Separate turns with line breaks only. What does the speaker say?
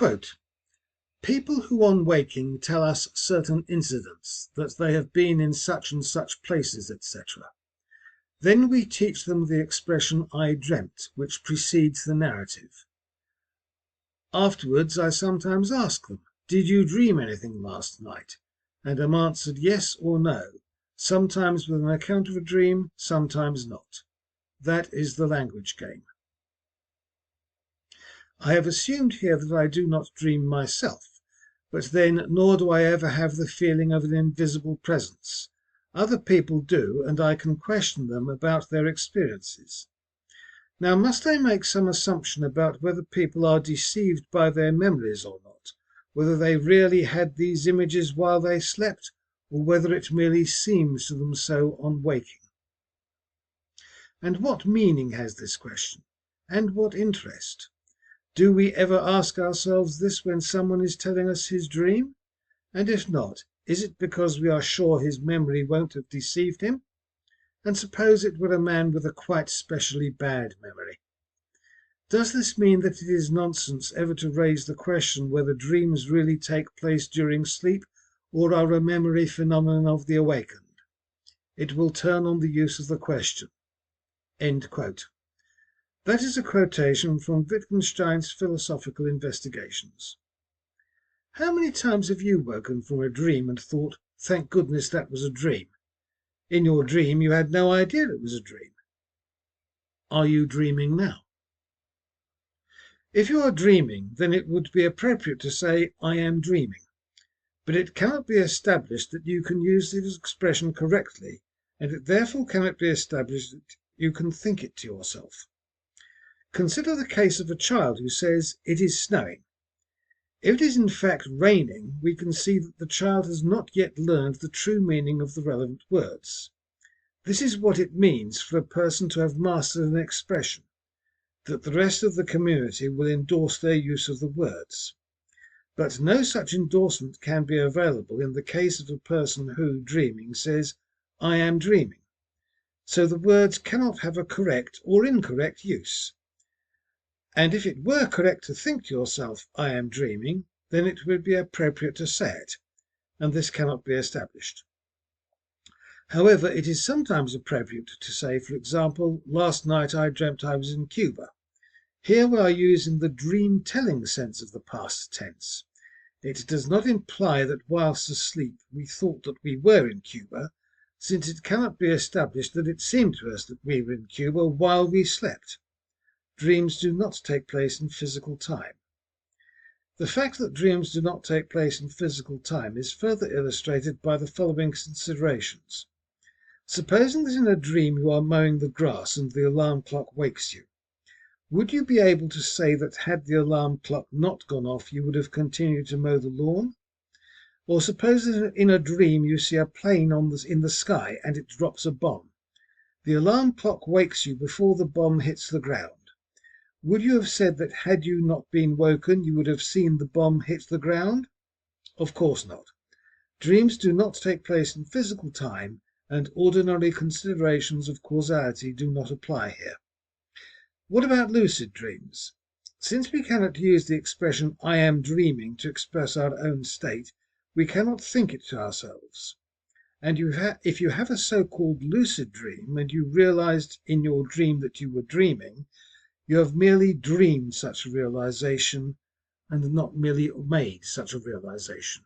Quote, people who on waking tell us certain incidents, that they have been in such and such places, etc. Then we teach them the expression I dreamt, which precedes the narrative. Afterwards I sometimes ask them, did you dream anything last night? And am answered yes or no, sometimes with an account of a dream, sometimes not. That is the language game. I have assumed here that I do not dream myself, but then nor do I ever have the feeling of an invisible presence. Other people do, and I can question them about their experiences. Now, must I make some assumption about whether people are deceived by their memories or not, whether they really had these images while they slept, or whether it merely seems to them so on waking? And what meaning has this question? And what interest? Do we ever ask ourselves this when someone is telling us his dream? And if not, is it because we are sure his memory won't have deceived him? And suppose it were a man with a quite specially bad memory. Does this mean that it is nonsense ever to raise the question whether dreams really take place during sleep or are a memory phenomenon of the awakened? It will turn on the use of the question. End quote. That is a quotation from Wittgenstein's Philosophical Investigations. How many times have you woken from a dream and thought, thank goodness that was a dream? In your dream you had no idea it was a dream. Are you dreaming now? If you are dreaming, then it would be appropriate to say, I am dreaming. But it cannot be established that you can use this expression correctly, and it therefore cannot be established that you can think it to yourself. Consider the case of a child who says, it is snowing. If it is in fact raining, we can see that the child has not yet learned the true meaning of the relevant words. This is what it means for a person to have mastered an expression, that the rest of the community will endorse their use of the words. But no such endorsement can be available in the case of a person who, dreaming, says, I am dreaming. So the words cannot have a correct or incorrect use. And if it were correct to think to yourself, I am dreaming, then it would be appropriate to say it, and this cannot be established. However, it is sometimes appropriate to say, for example, last night I dreamt I was in Cuba. Here we are using the dream-telling sense of the past tense. It does not imply that whilst asleep we thought that we were in Cuba, since it cannot be established that it seemed to us that we were in Cuba while we slept. Dreams do not take place in physical time. The fact that dreams do not take place in physical time is further illustrated by the following considerations. Supposing that in a dream you are mowing the grass and the alarm clock wakes you. Would you be able to say that had the alarm clock not gone off you would have continued to mow the lawn? Or suppose that in a dream you see a plane in the sky and it drops a bomb. The alarm clock wakes you before the bomb hits the ground. Would you have said that had you not been woken you would have seen the bomb hit the ground? Of course not. Dreams do not take place in physical time, and ordinary considerations of causality do not apply here. What about lucid dreams? Since we cannot use the expression I am dreaming to express our own state, we cannot think it to ourselves. And if you have a so-called lucid dream and you realized in your dream that you were dreaming, you have merely dreamed such a realization and not merely made such a realization.